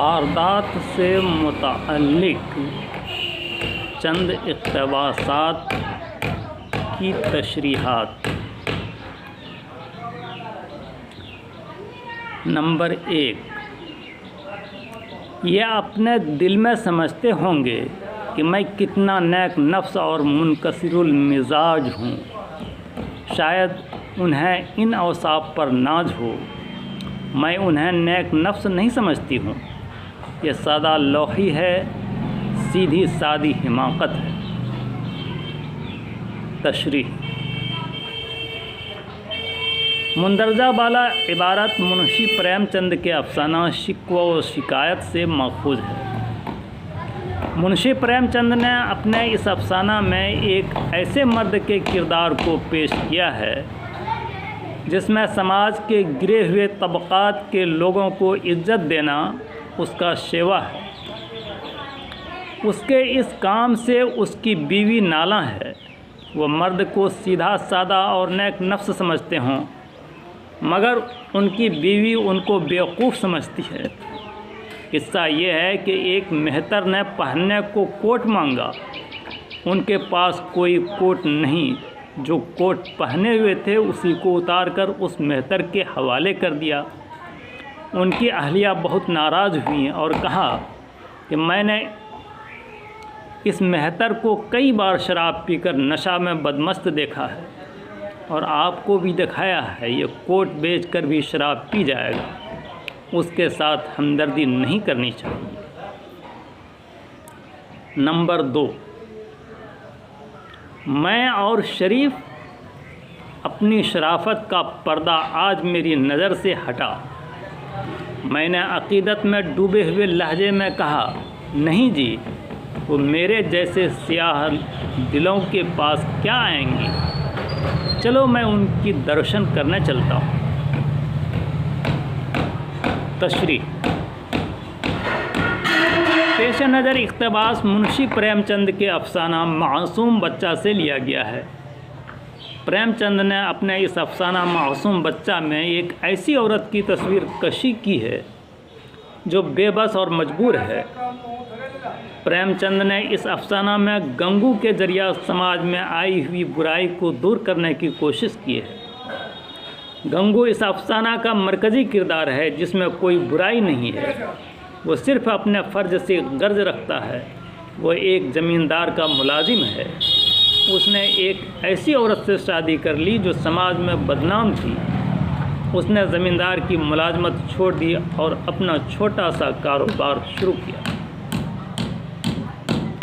वारदात से मुतअल्लिक़ चंद इक़्तिबासात की तशरीहात। नंबर 1, ये अपने दिल में समझते होंगे कि मैं कितना नेक नफ्स और मुनकसिरुल मिजाज हूँ। शायद उन्हें इन औसाफ पर नाज हो। मैं उन्हें नेक नफ्स नहीं समझती हूँ। ये सादा लौही है, सीधी सादी हिमाकत है। तशरीह। मुंदरजा बाला इबारत मुंशी प्रेमचंद के अफसाना शिकवा व शिकायत से माखूज है। मुंशी प्रेमचंद ने अपने इस अफसाना में एक ऐसे मर्द के किरदार को पेश किया है जिसमें समाज के गिरे हुए तबक़ात के लोगों को इज्जत देना उसका शेवा है। उसके इस काम से उसकी बीवी नाला है। वो मर्द को सीधा सादा और नेक नफ्स समझते हों, मगर उनकी बीवी उनको बेवकूफ़ समझती है। किस्सा ये है कि एक मेहतर ने पहनने को कोट मांगा। उनके पास कोई कोट नहीं। जो कोट पहने हुए थे उसी को उतार कर उस मेहतर के हवाले कर दिया। उनकी अहलिया बहुत नाराज़ हुई और कहा कि मैंने इस मेहतर को कई बार शराब पीकर नशा में बदमस्त देखा है और आपको भी दिखाया है। ये कोट बेचकर भी शराब पी जाएगा। उसके साथ हमदर्दी नहीं करनी चाहिए। नंबर 2, मैं और शरीफ, अपनी शराफत का पर्दा आज मेरी नज़र से हटा। मैंने अक़ीदत में डूबे हुए लहजे में कहा, नहीं जी, वो मेरे जैसे सियाह दिलों के पास क्या आएंगी। चलो मैं उनकी दर्शन करने चलता हूँ। तशरीह। पेश नज़र इक़्तिबास मुंशी प्रेमचंद के अफसाना मासूम बच्चा से लिया गया है। प्रेमचंद ने अपने इस अफसाना मासूम बच्चा में एक ऐसी औरत की तस्वीर कशी की है जो बेबस और मजबूर है। प्रेमचंद ने इस अफसाना में गंगू के ज़रिया समाज में आई हुई बुराई को दूर करने की कोशिश की है। गंगू इस अफसाना का मरकज़ी किरदार है जिसमें कोई बुराई नहीं है। वो सिर्फ़ अपने फ़र्ज से गर्ज रखता है। वो एक ज़मींदार का मुलाजिम है। उसने एक ऐसी औरत से शादी कर ली जो समाज में बदनाम थी। उसने ज़मींदार की मुलाजमत छोड़ दी और अपना छोटा सा कारोबार शुरू किया।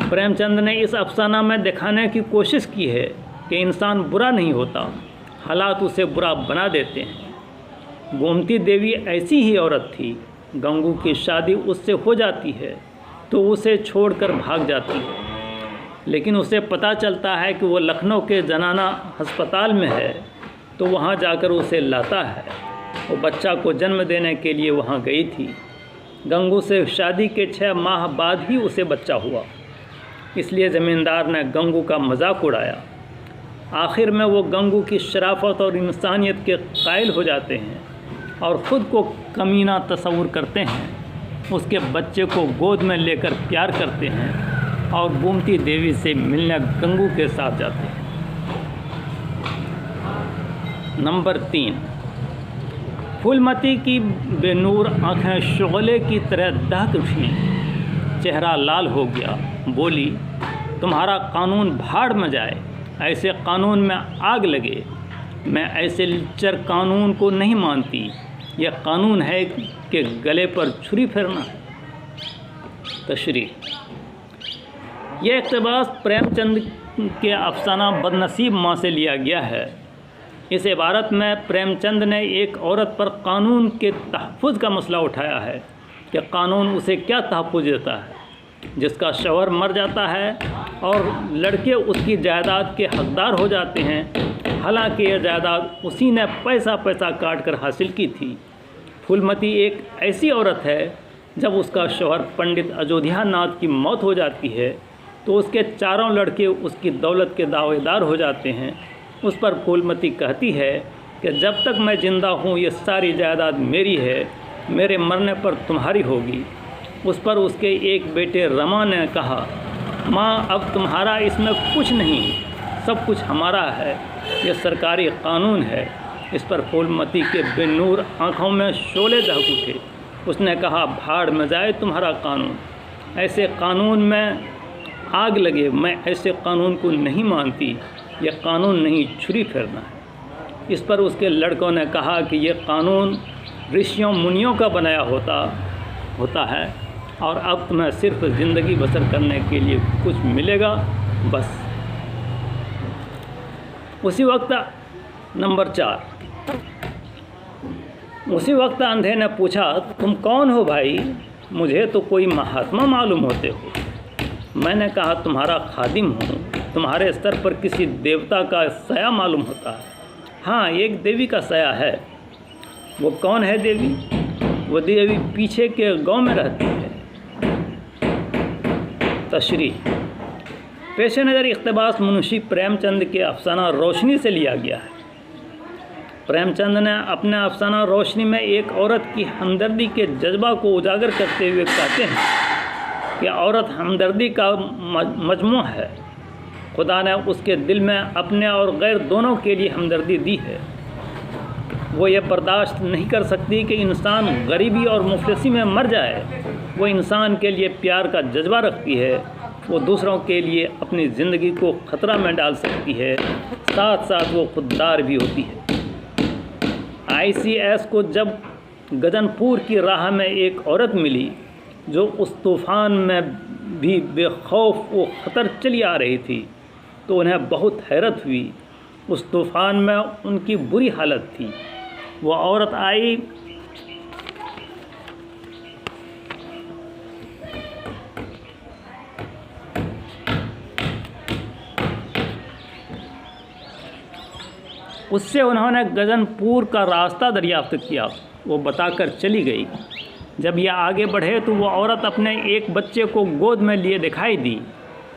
प्रेमचंद ने इस अफसाना में दिखाने की कोशिश की है कि इंसान बुरा नहीं होता, हालात उसे बुरा बना देते हैं। गोमती देवी ऐसी ही औरत थी। गंगू की शादी उससे हो जाती है तो उसे छोड़कर भाग जाती है, लेकिन उसे पता चलता है कि वो लखनऊ के जनाना अस्पताल में है तो वहाँ जाकर उसे लाता है। वो बच्चा को जन्म देने के लिए वहाँ गई थी। गंगू से शादी के 6 माह बाद ही उसे बच्चा हुआ, इसलिए ज़मींदार ने गंगू का मजाक उड़ाया। आखिर में वो गंगू की शराफत और इंसानियत के कायल हो जाते हैं और ख़ुद को कमीना तस्वुर करते हैं। उसके बच्चे को गोद में लेकर प्यार करते हैं और गोमती देवी से मिलने गंगू के साथ जाते हैं। नंबर 3, फूलमती की बेनूर आँखें शोले की तरह दहक उठीं। चेहरा लाल हो गया। बोली, तुम्हारा कानून भाड़ में जाए, ऐसे कानून में आग लगे। मैं ऐसे लिच्चर कानून को नहीं मानती। यह कानून है कि गले पर छुरी फेरना है। तशरीह। यह इक़्तिबास प्रेमचंद के अफसाना बदनसीब माँ से लिया गया है। इस इबारत में प्रेमचंद ने एक औरत पर कानून के तहफ़्फ़ुज़ का मसला उठाया है कि कानून उसे क्या तहफ़्फ़ुज़ देता है। जिसका शौहर मर जाता है और लड़के उसकी जायदाद के हकदार हो जाते हैं, हालांकि यह जायदाद उसी ने पैसा काट कर हासिल की थी। फूलमती एक ऐसी औरत है, जब उसका शौहर पंडित अयोध्या नाथ की मौत हो जाती है तो उसके चारों लड़के उसकी दौलत के दावेदार हो जाते हैं। उस पर फूलमती कहती है कि जब तक मैं ज़िंदा हूँ ये सारी जायदाद मेरी है, मेरे मरने पर तुम्हारी होगी। उस पर उसके एक बेटे रमा ने कहा, माँ अब तुम्हारा इसमें कुछ नहीं, सब कुछ हमारा है, यह सरकारी कानून है। इस पर फूलमती के बेनूर आँखों में शोले दहक उठे। उसने कहा, भाड़ में जाए तुम्हारा कानून, ऐसे कानून में आग लगे, मैं ऐसे कानून को नहीं मानती, यह कानून नहीं छुरी फेरना है। इस पर उसके लड़कों ने कहा कि यह कानून ऋषियों मुनियों का बनाया होता है और अब तुम्हें सिर्फ ज़िंदगी बसर करने के लिए कुछ मिलेगा बस। उसी वक्त नंबर 4, उसी वक्त अंधे ने पूछा, तुम कौन हो भाई? मुझे तो कोई महात्मा मालूम होते हो। मैंने कहा, तुम्हारा खादिम हूँ, तुम्हारे स्तर पर किसी देवता का साया मालूम होता है। हाँ, एक देवी का साया है। वो कौन है देवी? वो देवी पीछे के गांव में रहती है। तशरीह पेश नज़र इक़्तिबास मुंशी प्रेमचंद के अफसाना रोशनी से लिया गया है। प्रेमचंद ने अपने अफसाना रोशनी में एक औरत की हमदर्दी के जज्बा को उजागर करते हुए कहते हैं कि औरत हमदर्दी का मजमू है। खुदा ने उसके दिल में अपने और गैर दोनों के लिए हमदर्दी दी है। वो ये बर्दाश्त नहीं कर सकती कि इंसान गरीबी और मुफलिसी में मर जाए। वो इंसान के लिए प्यार का जज्बा रखती है। वो दूसरों के लिए अपनी ज़िंदगी को ख़तरा में डाल सकती है, साथ साथ वो खुददार भी होती है। ICS को जब गजनपुर की राह में एक औरत मिली जो उस तूफ़ान में भी बेखौफ व ख़तर चली आ रही थी, तो उन्हें बहुत हैरत हुई। उस तूफ़ान में उनकी बुरी हालत थी। वो औरत आई, उससे उन्होंने गजनपुर का रास्ता दरियाफ्त किया। वो बताकर चली गई। जब यह आगे बढ़े तो वो औरत अपने एक बच्चे को गोद में लिए दिखाई दी।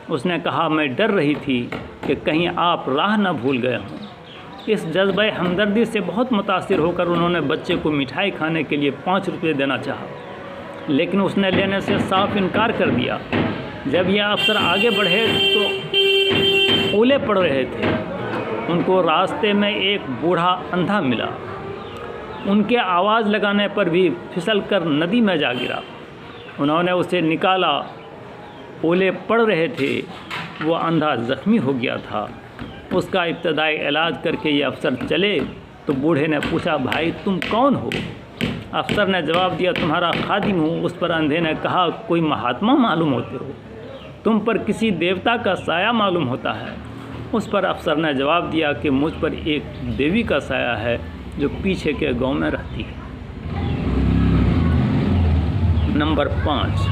उसने कहा, मैं डर रही थी कि कहीं आप राह न भूल गए हों। इस जज्बे हमदर्दी से बहुत मुतासिर होकर उन्होंने बच्चे को मिठाई खाने के लिए 5 रुपये देना चाहा, लेकिन उसने लेने से साफ इनकार कर दिया। जब यह अफसर आगे बढ़े तो ओले पड़ रहे थे। उनको रास्ते में एक बूढ़ा अंधा मिला। उनके आवाज़ लगाने पर भी फिसल कर नदी में जा गिरा। उन्होंने उसे निकाला। ओले पड़ रहे थे। वो अंधा ज़ख्मी हो गया था। उसका इब्तदाई इलाज करके ये अफसर चले तो बूढ़े ने पूछा, भाई तुम कौन हो? अफसर ने जवाब दिया, तुम्हारा खादिम हूँ। उस पर अंधे ने कहा, कोई महात्मा मालूम होते हो? तुम पर किसी देवता का साया मालूम होता है। उस पर अफसर ने जवाब दिया कि मुझ पर एक देवी का साया है जो पीछे के गांव में रहती है। नंबर 5,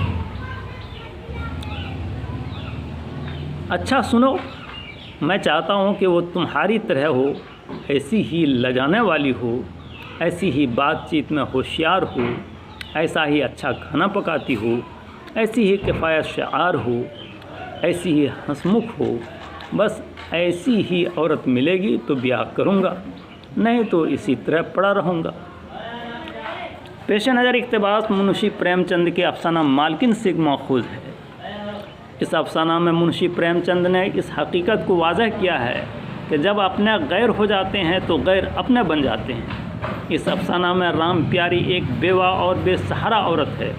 अच्छा सुनो, मैं चाहता हूँ कि वो तुम्हारी तरह हो, ऐसी ही लजाने वाली हो, ऐसी ही बातचीत में होशियार हो, ऐसा ही अच्छा खाना पकाती हो, ऐसी ही किफ़ायत शार हो, ऐसी ही हंसमुख हो। बस ऐसी ही औरत मिलेगी तो ब्याह करूँगा, नहीं तो इसी तरह पड़ा रहूँगा। पेश नज़र इक़्तिबास मुंशी प्रेमचंद के अफसाना मालकिन से माखूज़ है। इस अफसाना में मुंशी प्रेमचंद ने इस हकीकत को वाज़ह किया है कि जब अपने गैर हो जाते हैं तो गैर अपने बन जाते हैं। इस अफसाना में राम प्यारी एक बेवा और बेसहारा औरत है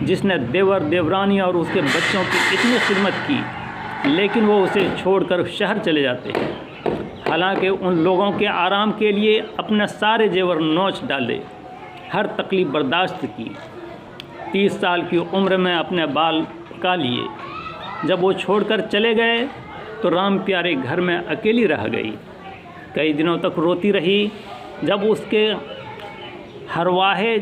जिसने देवर देवरानी और उसके बच्चों की इतनी खिदमत की, लेकिन वो उसे छोड़कर शहर चले जाते हैं। हालांकि उन लोगों के आराम के लिए अपने सारे जेवर नोच डाले, हर तकलीफ बर्दाश्त की। 30 साल की उम्र में अपने बाल पका लिए। जब वो छोड़कर चले गए तो राम प्यारे घर में अकेली रह गई। कई दिनों तक रोती रही। जब उसके हरवाहे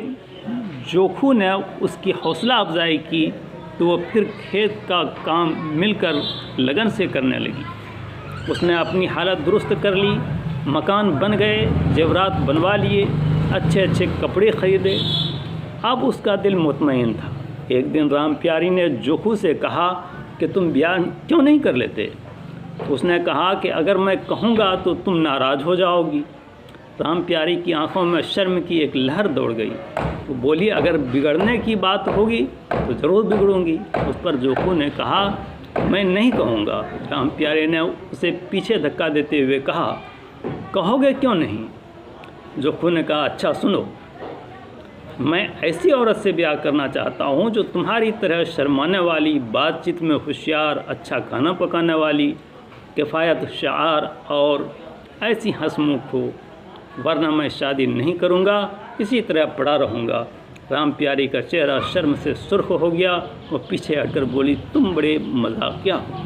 जोखू ने उसकी हौसला अफजाई की तो वो फिर खेत का काम मिलकर लगन से करने लगी। उसने अपनी हालत दुरुस्त कर ली, मकान बन गए, जेवरात बनवा लिए, अच्छे अच्छे कपड़े ख़रीदे। अब उसका दिल मुतमईन था। एक दिन राम प्यारी ने जोखू से कहा कि तुम ब्याह क्यों नहीं कर लेते? उसने कहा कि अगर मैं कहूँगा तो तुम नाराज़ हो जाओगी। राम प्यारी की आंखों में शर्म की एक लहर दौड़ गई। वो बोली, अगर बिगड़ने की बात होगी तो ज़रूर बिगड़ूंगी। उस पर जोखू ने कहा, मैं नहीं कहूँगा। राम प्यारे ने उसे पीछे धक्का देते हुए कहा, कहोगे क्यों नहीं? जोखू ने कहा, अच्छा सुनो, मैं ऐसी औरत से ब्याह करना चाहता हूँ जो तुम्हारी तरह शर्माने वाली, बातचीत में होशियार, अच्छा खाना पकाने वाली, किफ़ायत शार और ऐसी हंसमुख हो, वरना मैं शादी नहीं करूँगा, इसी तरह पड़ा रहूँगा। राम प्यारी का चेहरा शर्म से सुर्ख हो गया। वो पीछे हटकर बोली, तुम बड़े मजाकिया हो।